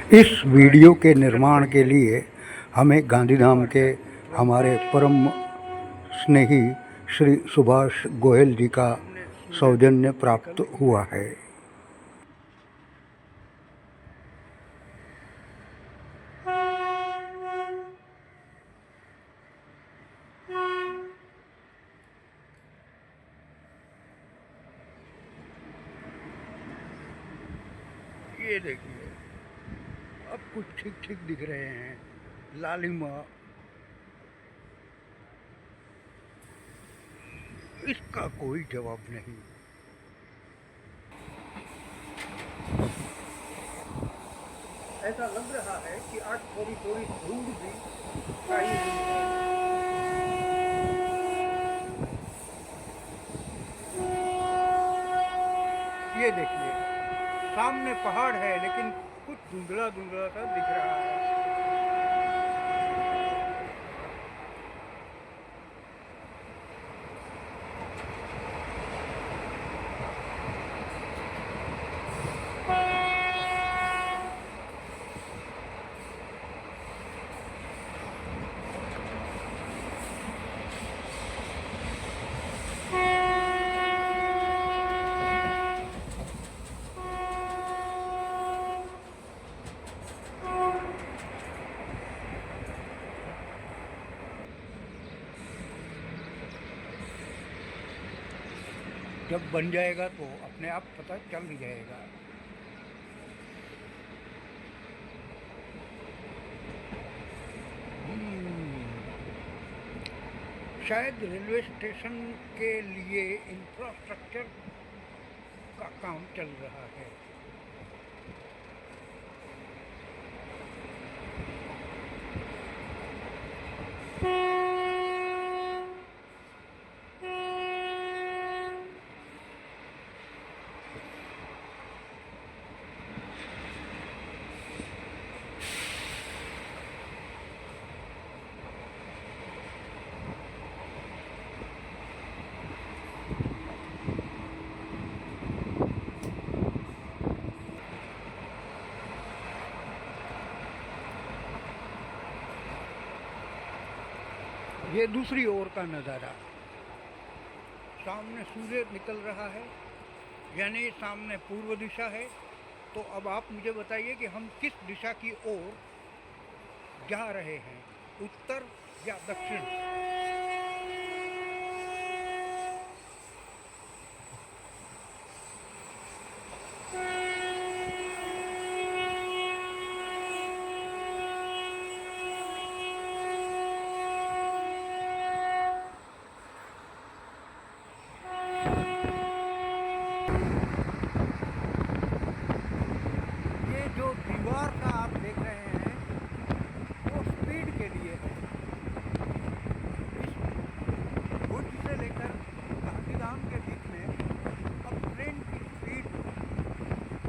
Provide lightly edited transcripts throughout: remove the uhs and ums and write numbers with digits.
इस वीडियो के निर्माण के लिए हमें गांधीधाम के हमारे परम स्नेही श्री सुभाष गोयल जी का सौजन्य प्राप्त हुआ है। ये देखिए, अब कुछ ठीक ठीक दिख रहे हैं, लालिमा। इसका कोई जवाब नहीं। ऐसा लग रहा है कि आज थोड़ी थोड़ी धूल भी छाई हुई है। ये देखिए, सामने पहाड़ है लेकिन कुछ धुंधला धुंधला सा दिख रहा है। जब बन जाएगा तो अपने आप पता चल ही जाएगा। शायद रेलवे स्टेशन के लिए इंफ्रास्ट्रक्चर का काम चल रहा है। ये दूसरी ओर का नज़ारा, सामने सूर्य निकल रहा है, यानी सामने पूर्व दिशा है। तो अब आप मुझे बताइए कि हम किस दिशा की ओर जा रहे हैं, उत्तर या दक्षिण। ये जो दीवार का आप देख रहे हैं वो स्पीड के लिए है। इस भुज से लेकर गांधीधाम के बीच में अब ट्रेन की स्पीड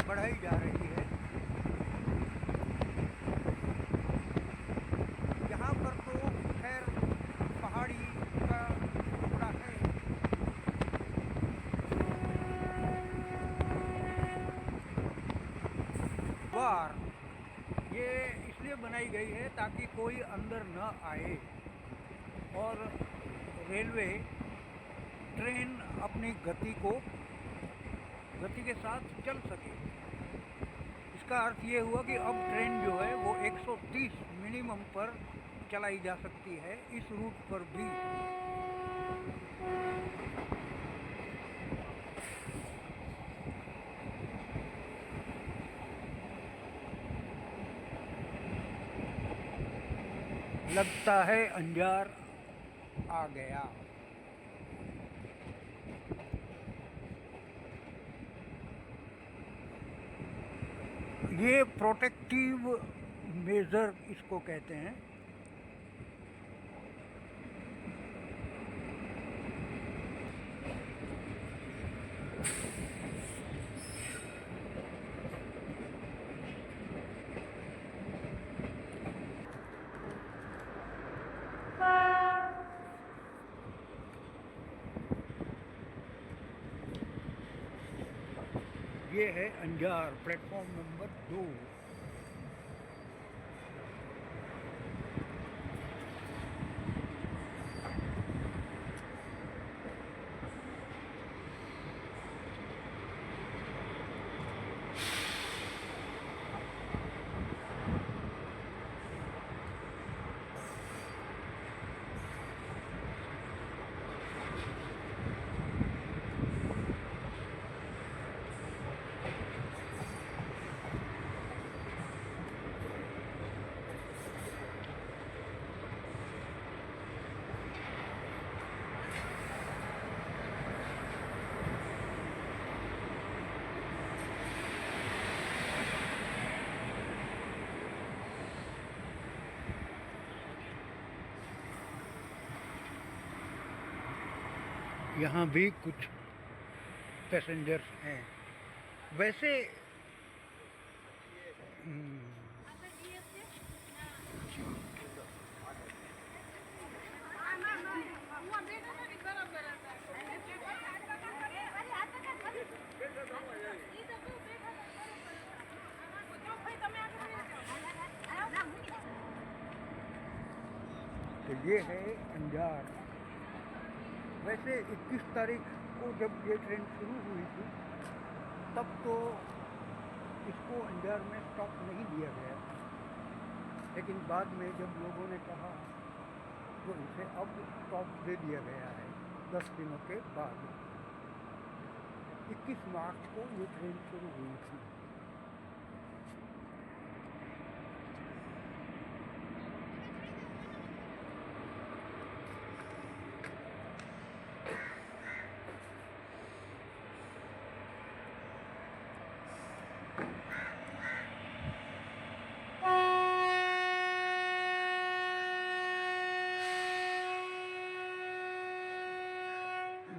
बढ़ाई जा रही है। यहाँ पर तो खैर पहाड़ी का टुकड़ा है। बार ये इसलिए बनाई गई है ताकि कोई अंदर न आए और रेलवे ट्रेन अपनी गति के साथ चल सके। इसका अर्थ ये हुआ कि अब ट्रेन जो है वो 130 मिनिमम पर चलाई जा सकती है इस रूट पर भी। लगता है अंजार आ गया। ये प्रोटेक्टिव मेजर इसको कहते हैं। ये है अंजार, प्लेटफॉर्म नंबर 2। यहाँ भी कुछ पैसेंजर्स हैं। वैसे तो ये है अंजार। वैसे 21 तारीख को जब ये ट्रेन शुरू हुई थी तब तो इसको अंजार में स्टॉप नहीं दिया गया, लेकिन बाद में जब लोगों ने कहा तो इसे अब स्टॉप दे दिया गया है 10 दिनों के बाद। 21 मार्च को ये ट्रेन शुरू हुई थी।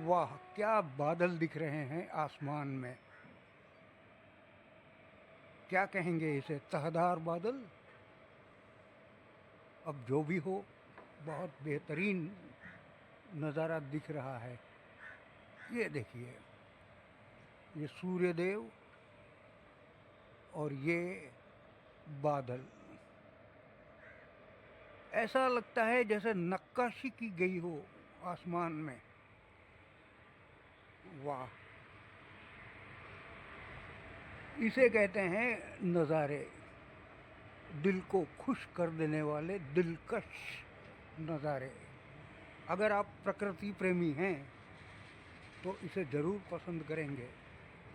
वाह, क्या बादल दिख रहे हैं आसमान में। क्या कहेंगे इसे, तहदार बादल। अब जो भी हो, बहुत बेहतरीन नज़ारा दिख रहा है। ये देखिए, ये सूर्यदेव और ये बादल, ऐसा लगता है जैसे नक्काशी की गई हो आसमान में। वाह, इसे कहते हैं नज़ारे, दिल को खुश कर देने वाले दिलकश नज़ारे। अगर आप प्रकृति प्रेमी हैं तो इसे ज़रूर पसंद करेंगे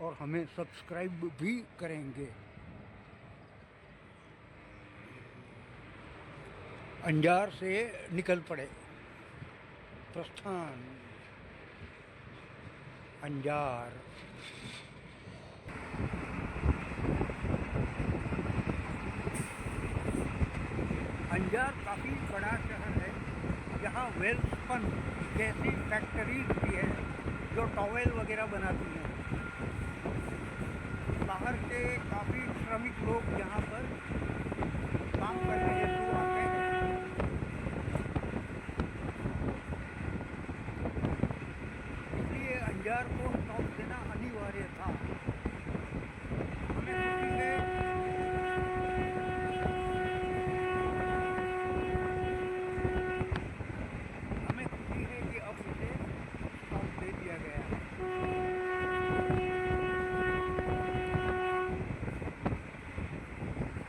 और हमें सब्सक्राइब भी करेंगे। अंजार से निकल पड़े, प्रस्थान अंजार। अंजार काफ़ी बड़ा शहर है। यहाँ वेलस्पन जैसी फैक्ट्रीज भी है जो टॉवेल वगैरह बनाती हैं। बाहर के काफ़ी श्रमिक लोग यहाँ पर काम करने हेतु आते हैं। इसलिए अंजार को स्टॉप देना अनिवार्य था। हमें खुशी है कि अब इसे स्टॉप दे दिया गया है।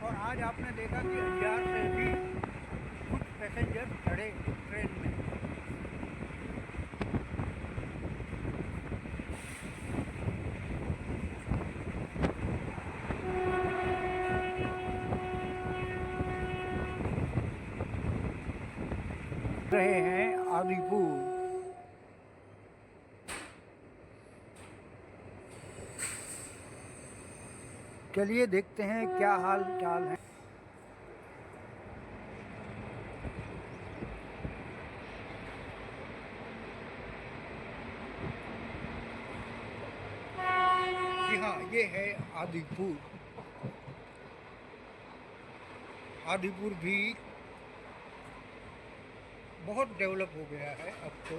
और आज आपने देखा कि अंजार से भी कुछ पैसेंजर चढ़े ट्रेन में। रहे हैं आदिपुर। चलिए देखते हैं क्या हाल चाल है। जी हाँ, ये है आदिपुर। आदिपुर भी बहुत डेवलप हो गया है अब तो।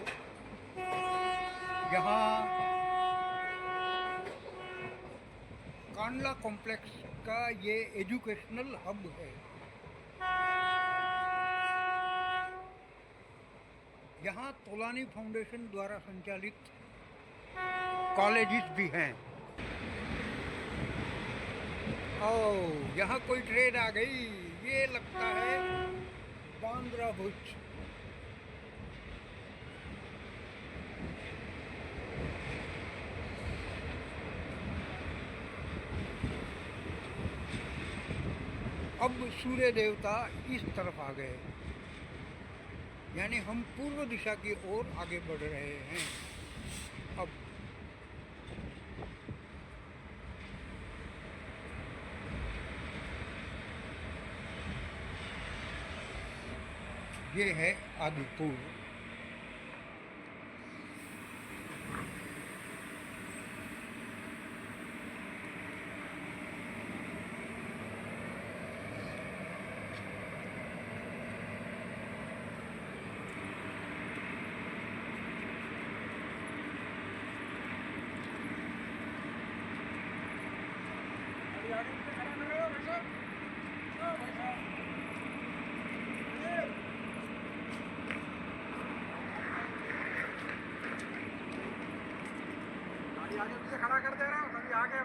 यहाँ कांडला कॉम्प्लेक्स का ये एजुकेशनल हब है। यहाँ तोलानी फाउंडेशन द्वारा संचालित कॉलेजेस भी हैं। ओह, यहाँ कोई ट्रेन आ गई। ये लगता है बांद्रा भुज। अब सूर्य देवता इस तरफ आ गए, यानी हम पूर्व दिशा की ओर आगे बढ़ रहे हैं। अब ये है आदिपुर।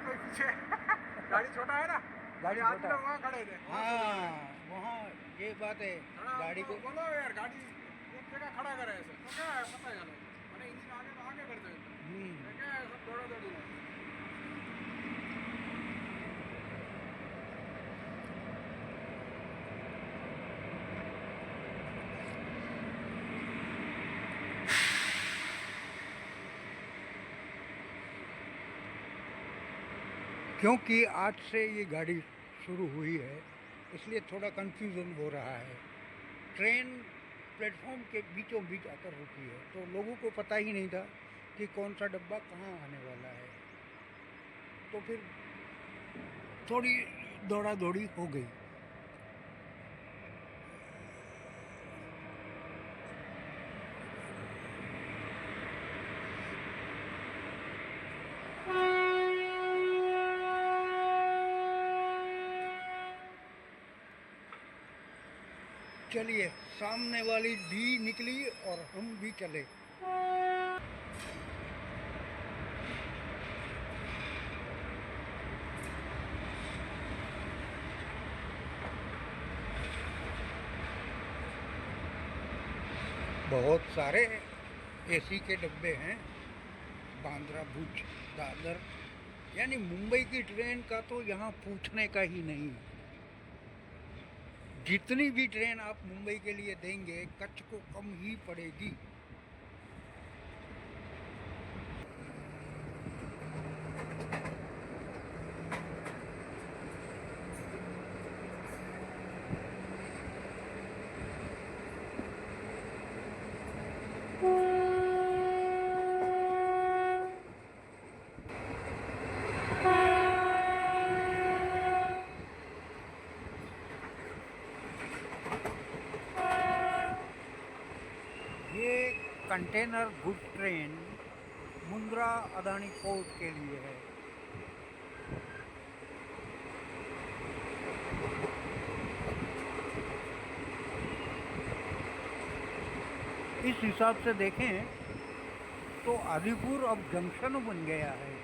कोई पीछे गाड़ी छोटा है ना, गाड़ी आदमी छोटा लोग वहाँ खड़े थे। हाँ वहाँ ये बात है गाड़ी को बोलो यार, गाड़ी एक जगह खड़ा करे ऐसे तो क्या है पता है मैंने इंजन आगे तो आगे कर दे क्या है, सब दौड़ा दौड़ी है। क्योंकि आज से ये गाड़ी शुरू हुई है इसलिए थोड़ा कंफ्यूजन हो रहा है। ट्रेन प्लेटफॉर्म के बीचों बीच आकर रुकी है तो लोगों को पता ही नहीं था कि कौन सा डब्बा कहाँ आने वाला है, तो फिर थोड़ी दौड़ा दौड़ी हो गई। चलिए सामने वाली भी निकली और हम भी चले। बहुत सारे एसी के डब्बे हैं बांद्रा भुज दादर, यानी मुंबई की ट्रेन का तो यहाँ पूछने का ही नहीं। जितनी भी ट्रेन आप मुंबई के लिए देंगे कच्छ को कम ही पड़ेगी। ये container good train Mundra Adani port के लिए है। इस हिसाब से देखें तो आदिपुर अब जंक्शन बन गया है।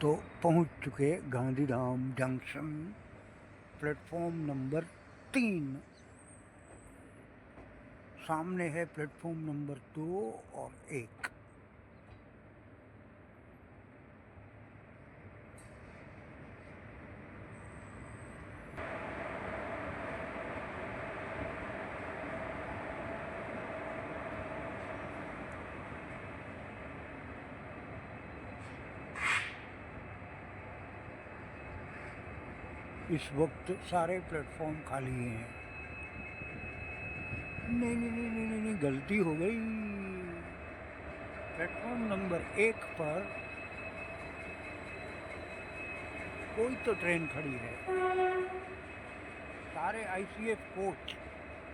तो पहुंच चुके गांधीधाम जंक्शन, प्लेटफॉर्म नंबर 3। सामने है प्लेटफॉर्म नंबर 2 और 1। इस वक्त सारे प्लेटफॉर्म खाली हैं। नहीं नहीं नहीं नहीं नहीं, नहीं गलती हो गई। प्लेटफॉर्म नंबर 1 पर कोई तो ट्रेन खड़ी है, सारे आईसीएफ कोच।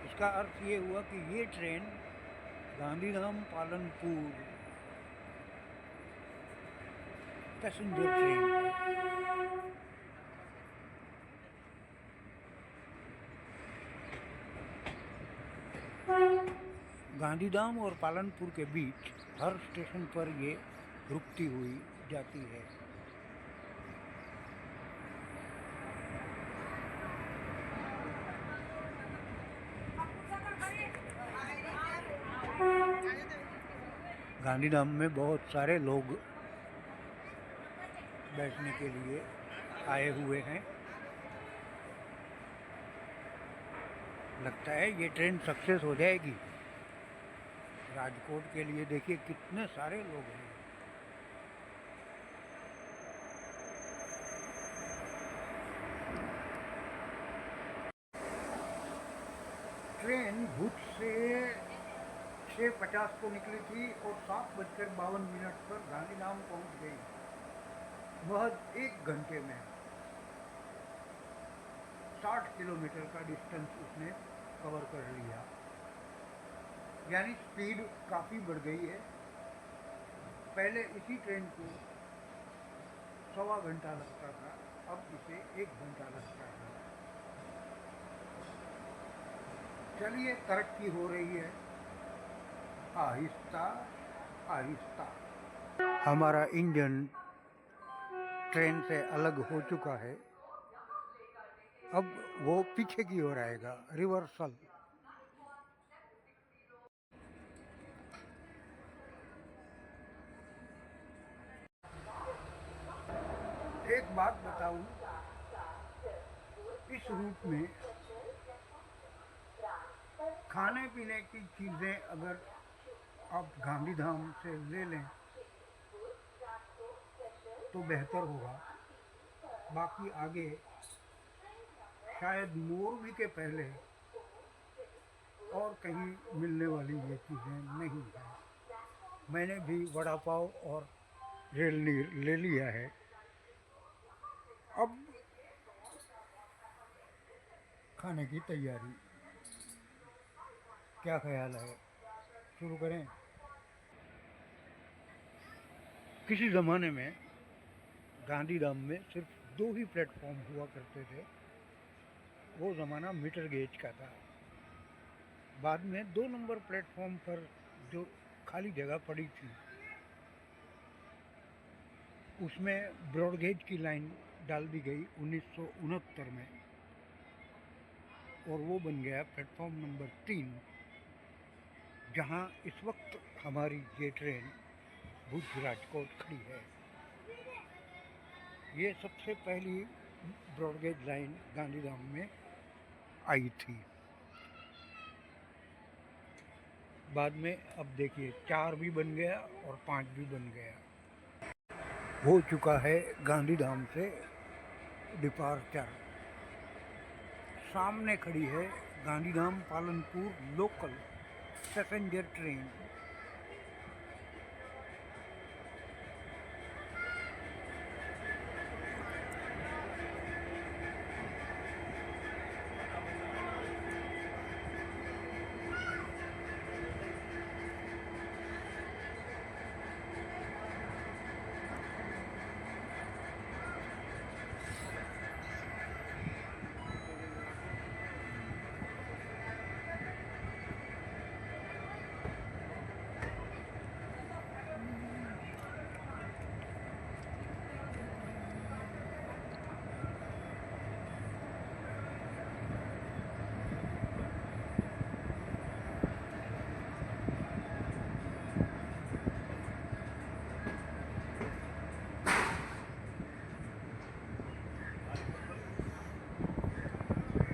इसका अर्थ ये हुआ कि ये train Gandhidham Palanpur passenger train. Gandhidham और पालनपुर के बीच हर स्टेशन पर ये रुकती हुई जाती है। गांधीधाम में बहुत सारे लोग बैठने के लिए आए हुए हैं। लगता है ये ट्रेन सक्सेस हो जाएगी। राजकोट के लिए देखिए कितने सारे लोग हैं। ट्रेन भुज से 6:50 को निकली थी और 7:52 पर गांधीधाम पहुंच गई। महज 1 घंटे में 60 किलोमीटर का डिस्टेंस उसने कवर कर लिया, यानी स्पीड काफ़ी बढ़ गई है। पहले इसी ट्रेन को 1.25 घंटा लगता था, अब इसे 1 घंटा लगता है। चलिए, तरक्की हो रही है आहिस्ता आहिस्ता। हमारा इंजन ट्रेन से अलग हो चुका है, अब वो पीछे की ओर आएगा, रिवर्सल। एक बात बताऊं, इस रूट में खाने पीने की चीज़ें अगर आप गांधीधाम से ले लें तो बेहतर होगा। बाकी आगे शायद मोरबी के पहले और कहीं मिलने वाली ये चीज़ें नहीं हैं। मैंने भी वड़ा पाव और रेलनी ले लिया है। अब खाने की तैयारी, क्या ख्याल है, शुरू करें? किसी ज़माने में गांधीधाम में सिर्फ 2 ही प्लेटफॉर्म हुआ करते थे। वो ज़माना मीटर गेज का था। बाद में 2 नंबर प्लेटफॉर्म पर जो खाली जगह पड़ी थी, उसमें ब्रॉड गेज की लाइन डाल दी गई 1969 में, और वो बन गया प्लेटफॉर्म नंबर 3, जहां इस वक्त हमारी ये ट्रेन भुज राजकोट खड़ी है। ये सबसे पहली ब्रॉड गेज लाइन गांधीधाम में आई थी। बाद में अब देखिए 4 भी बन गया और 5 भी बन गया। हो चुका है गांधीधाम से डिपार्चर। सामने खड़ी है Gandhidham Palanpur local passenger train.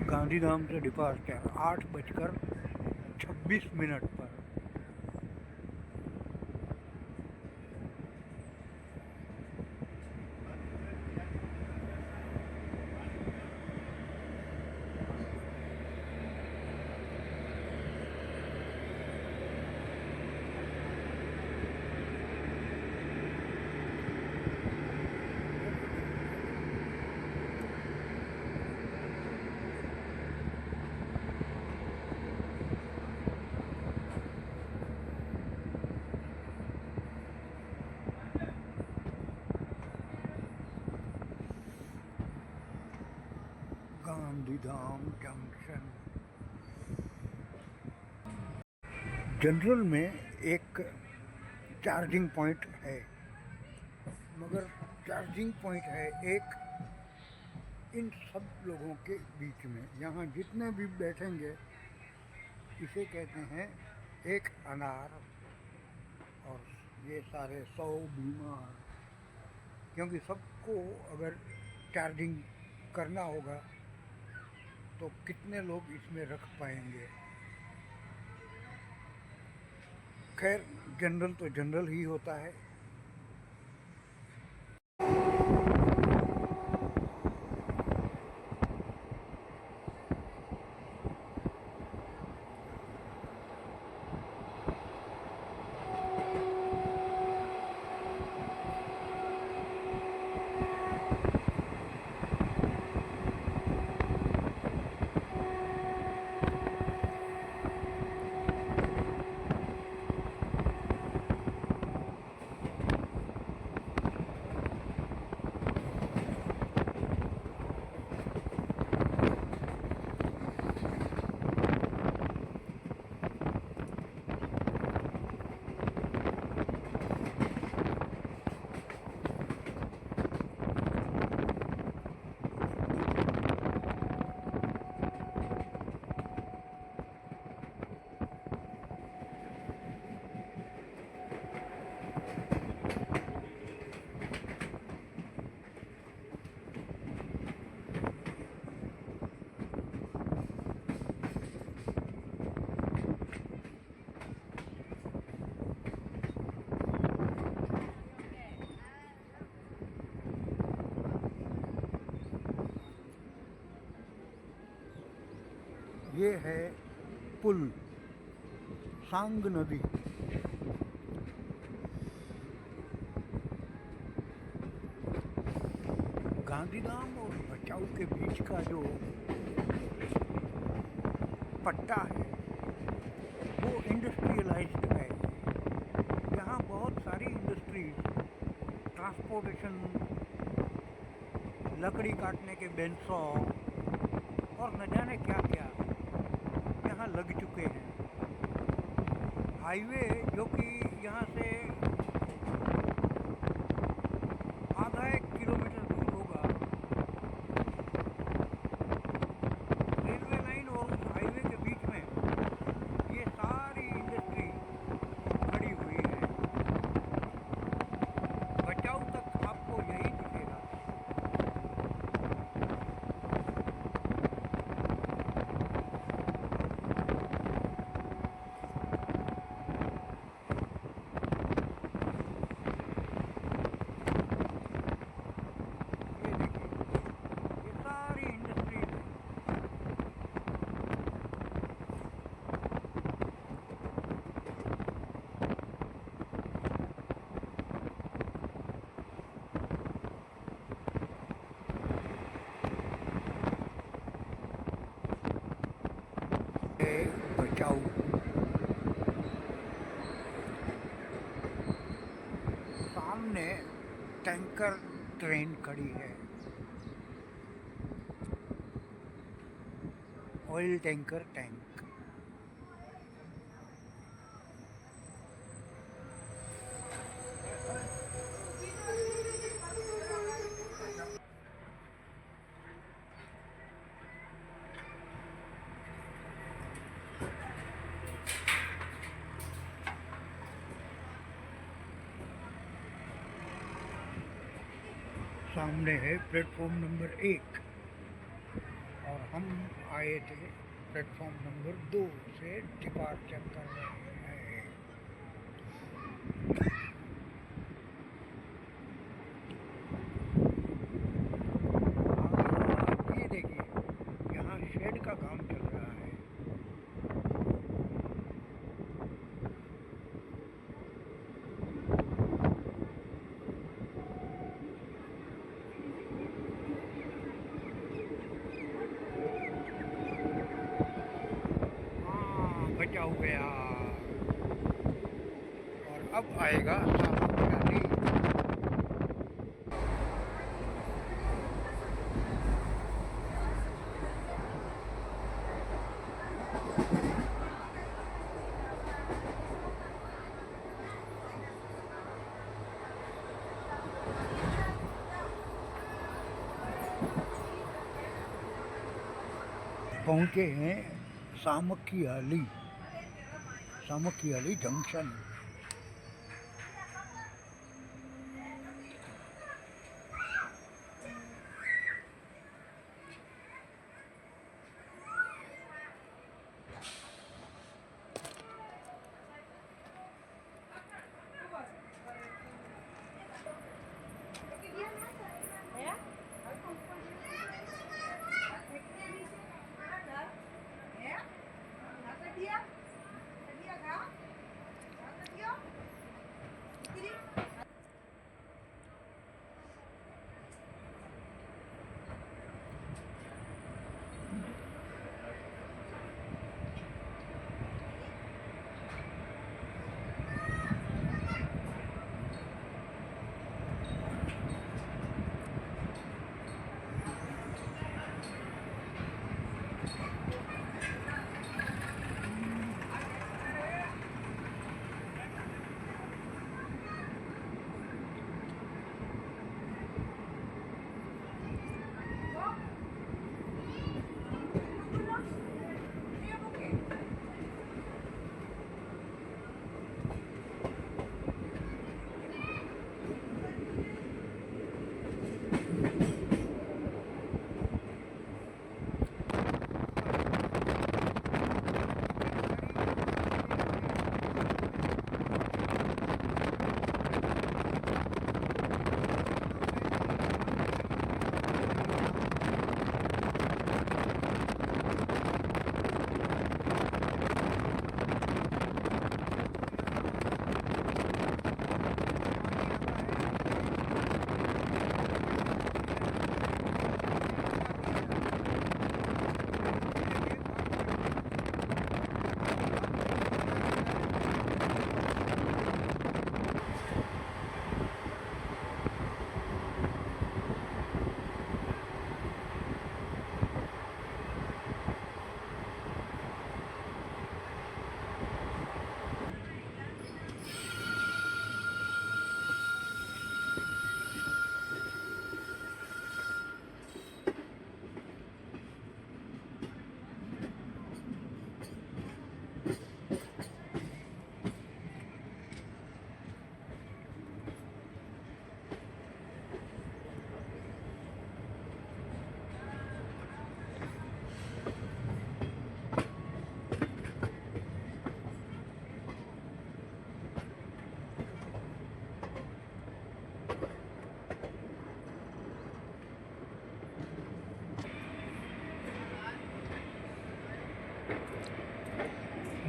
Gandhidham से डिपार्चर 8:26 पर। गांधीधाम जंक्शन। जनरल में एक चार्जिंग पॉइंट है, मगर चार्जिंग पॉइंट है एक इन सब लोगों के बीच में। यहाँ जितने भी बैठेंगे इसे कहते हैं एक अनार, और ये सारे 100 बीमार, क्योंकि सबको अगर चार्जिंग करना होगा तो कितने लोग इसमें रख पाएंगे। खैर, जनरल तो जनरल ही होता है। ये है पुल, सांग नदी। गांधीधाम और भचाऊ के बीच का जो पट्टा है वो इंडस्ट्रियलाइज्ड है। यहाँ बहुत सारी इंडस्ट्रीज, ट्रांसपोर्टेशन, लकड़ी काटने के बेंसॉ और न जाने क्या क्या यहाँ लग चुके हैं। हाईवे जो कि यहाँ से आधा 1 किलोमीटर दूर होगा, रेलवे लाइन और उस हाईवे के बीच में ये सारी इंडस्ट्री खड़ी हुई है। बचाऊ तक आपको यही दिखेगा। ये देखिए, ये सारी इंडस्ट्रीज है। ये बचाऊ, सामने टैंकर ट्रेन खड़ी है, ऑयल टैंकर टैंक। सामने है प्लेटफॉर्म नंबर 1 और हम आए थे प्लेटफॉर्म नंबर 2 से डिपार्चर कर रहे हैं। ये देखिए, यहाँ शेड का काम चल रहा है। बचा हो गया और अब आएगा सामग्री। पहुंचे हैं सामखियाली जंक्शन।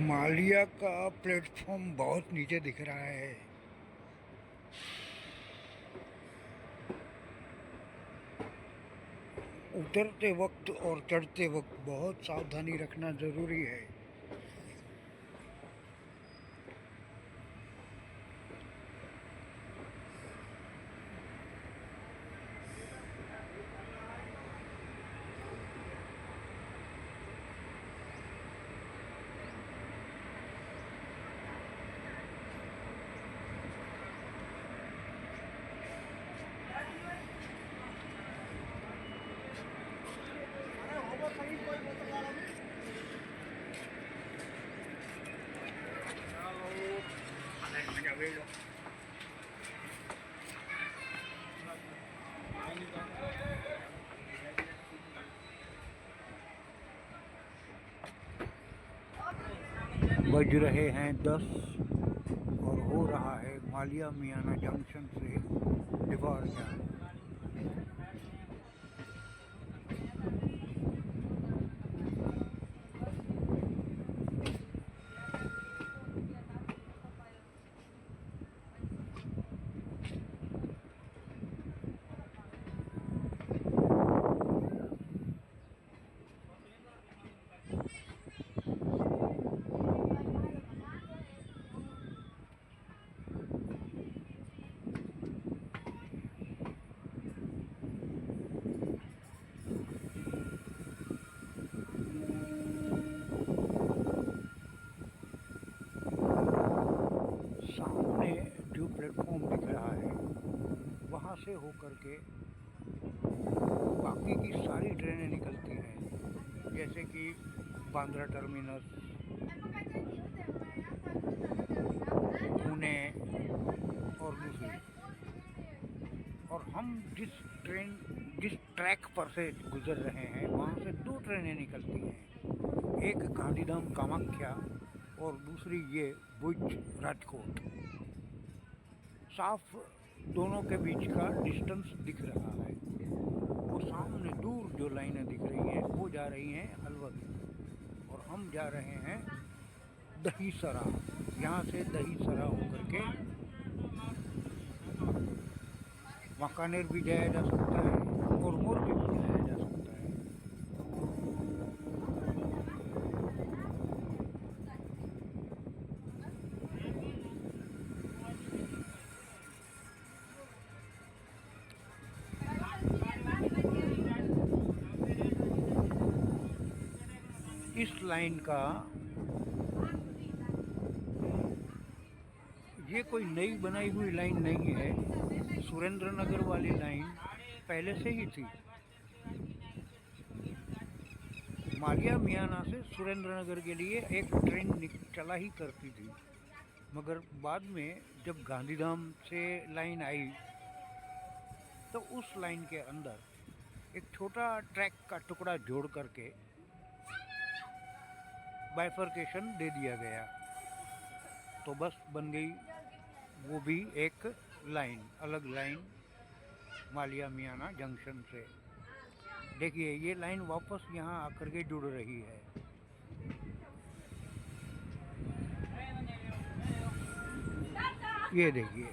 मालिया का प्लेटफॉर्म बहुत नीचे दिख रहा है। उतरते वक्त और चढ़ते वक्त बहुत सावधानी रखना ज़रूरी है। बज रहे हैं 10 और हो रहा है मालिया मियाना जंक्शन से डिपार्चर। सामने जो प्लेटफॉर्म दिख रहा है वहाँ से होकर के बाकी की सारी ट्रेनें निकलती हैं, जैसे कि बांद्रा टर्मिनस, पुणे और दूसरी। और हम जिस ट्रैक पर से गुजर रहे हैं वहाँ से 2 ट्रेनें निकलती हैं, एक गांधीधाम कामाख्या और दूसरी ये भुज राजकोट। साफ दोनों के बीच का डिस्टेंस दिख रहा है। वो सामने दूर जो लाइनें दिख रही हैं वो जा रही हैं अलवर और हम जा रहे हैं दहीसरा। यहाँ से दहीसरा होकर के वांकानेर भी जाया जा सकता है और मोरबी भी जाया जा सकता है। इस लाइन का ये कोई नई बनाई हुई लाइन नहीं है, सुरेंद्र नगर वाली लाइन पहले से ही थी। मालिया मियाना से सुरेंद्र नगर के लिए एक ट्रेन चला ही करती थी, मगर बाद में जब गांधीधाम से लाइन आई तो उस लाइन के अंदर एक छोटा ट्रैक का टुकड़ा जोड़ करके बाइफर्केशन दे दिया गया, तो बस बन गई वो भी एक लाइन, अलग लाइन मालिया मियाना जंक्शन से। देखिए ये लाइन वापस यहाँ आकर के जुड़ रही है। ये देखिए।